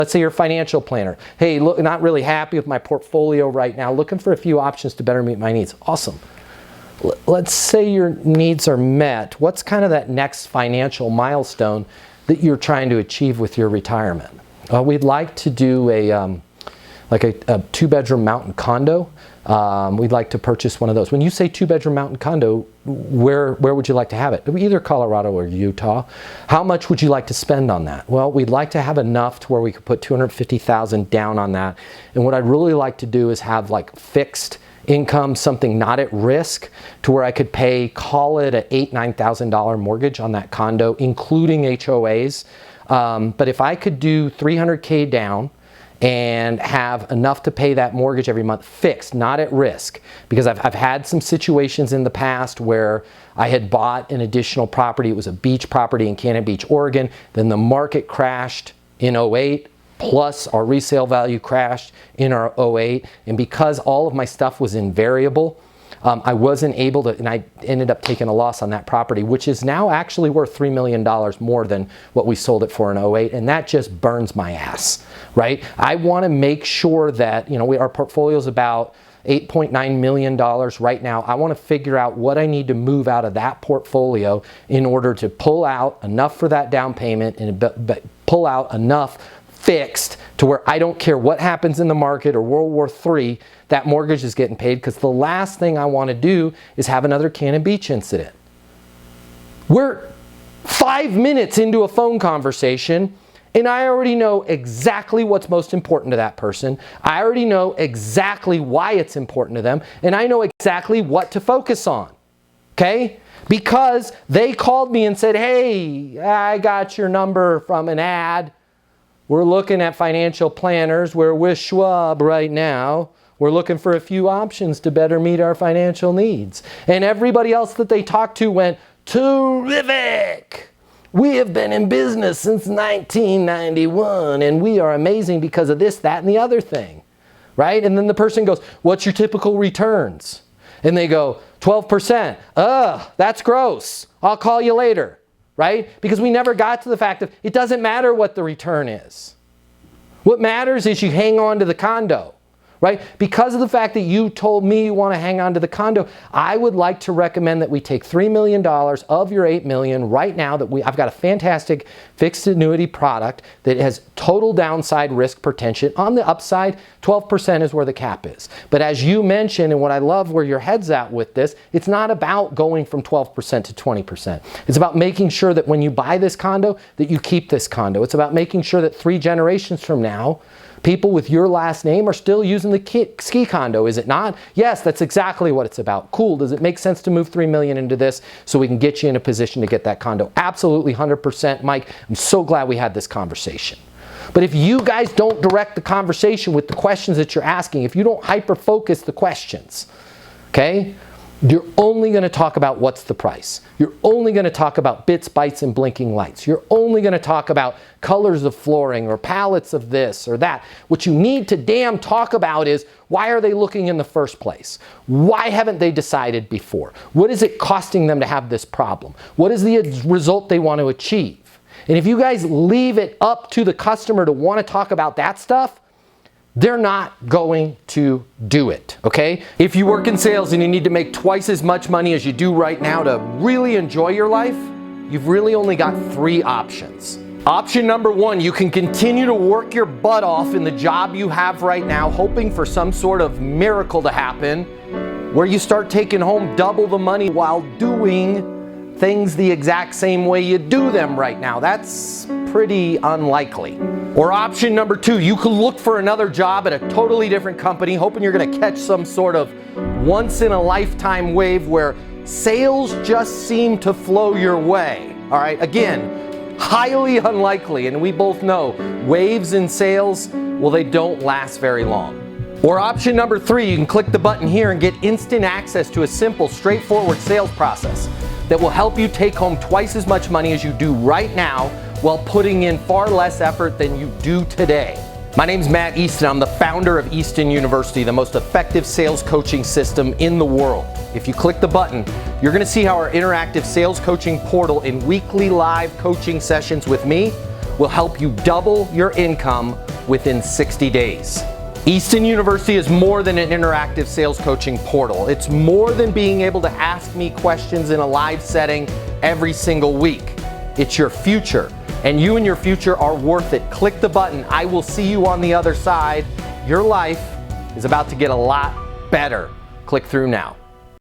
Let's say you're a financial planner. Hey, look, not really happy with my portfolio right now, looking for a few options to better meet my needs. Awesome. Let's say your needs are met. What's kind of that next financial milestone that you're trying to achieve with your retirement? We'd like to do a two-bedroom mountain condo. We'd like to purchase one of those. When you say two-bedroom mountain condo, where would you like to have it? Either Colorado or Utah. How much would you like to spend on that? Well, we'd like to have enough to where we could put $250,000 down on that. And what I'd really like to do is have like fixed income, something not at risk, to where I could pay, call it a $8,000-9,000 mortgage on that condo, including HOAs. But if I could do $300K down and have enough to pay that mortgage every month, fixed, not at risk, because I've had some situations in the past where I had bought an additional property. It was a beach property in Cannon Beach, Oregon. Then the market crashed in 08, plus our resale value crashed in our 08. And because all of my stuff was in variable, I wasn't able to, and I ended up taking a loss on that property, which is now actually worth $3 million more than what we sold it for in 08, and that just burns my ass, right? I want to make sure that, our portfolio is about $8.9 million right now. I want to figure out what I need to move out of that portfolio in order to pull out enough for that down payment and pull out enough fixed to where I don't care what happens in the market or World War III, that mortgage is getting paid, because the last thing I want to do is have another Cannon Beach incident. We're 5 minutes into a phone conversation and I already know exactly what's most important to that person. I already know exactly why it's important to them, and I know exactly what to focus on, okay? Because they called me and said, hey, I got your number from an ad. We're looking at financial planners. We're with Schwab right now. We're looking for a few options to better meet our financial needs. And everybody else that they talked to went, terrific! We have been in business since 1991 and we are amazing because of this, that, and the other thing, right? And then the person goes, what's your typical returns? And they go, 12%. Ugh, that's gross. I'll call you later. Right? Because we never got to the fact of it doesn't matter what the return is. What matters is you hang on to the condo. Right? Because of the fact that you told me you want to hang on to the condo, I would like to recommend that we take $3 million of your $8 million right now. I've got a fantastic fixed annuity product that has total downside risk protection. On the upside, 12% is where the cap is. But as you mentioned, and what I love where your head's at with this, it's not about going from 12% to 20%. It's about making sure that when you buy this condo, that you keep this condo. It's about making sure that 3 generations from now, people with your last name are still using the ski condo, is it not? Yes, that's exactly what it's about. Cool. Does it make sense to move $3 million into this so we can get you in a position to get that condo? Absolutely, 100%, Mike. I'm so glad we had this conversation. But if you guys don't direct the conversation with the questions that you're asking, if you don't hyper-focus the questions, okay, you're only going to talk about what's the price. You're only going to talk about bits, bytes, and blinking lights. You're only going to talk about colors of flooring or palettes of this or that. What you need to damn talk about is, why are they looking in the first place? Why haven't they decided before? What is it costing them to have this problem? What is the result they want to achieve? And if you guys leave it up to the customer to want to talk about that stuff, they're not going to do it, okay? If you work in sales and you need to make twice as much money as you do right now to really enjoy your life, you've really only got 3 options. Option number 1, you can continue to work your butt off in the job you have right now, hoping for some sort of miracle to happen, where you start taking home double the money while doing things the exact same way you do them right now. That's pretty unlikely. Or option number 2, you can look for another job at a totally different company, hoping you're going to catch some sort of once-in-a-lifetime wave where sales just seem to flow your way. All right, again, highly unlikely, and we both know waves in sales, well, they don't last very long. Or option number 3, you can click the button here and get instant access to a simple, straightforward sales process that will help you take home twice as much money as you do right now while putting in far less effort than you do today. My name's Matt Easton. I'm the founder of Easton University, the most effective sales coaching system in the world. If you click the button, you're going to see how our interactive sales coaching portal and weekly live coaching sessions with me will help you double your income within 60 days. Easton University is more than an interactive sales coaching portal. It's more than being able to ask me questions in a live setting every single week. It's your future, and you and your future are worth it. Click the button. I will see you on the other side. Your life is about to get a lot better. Click through now.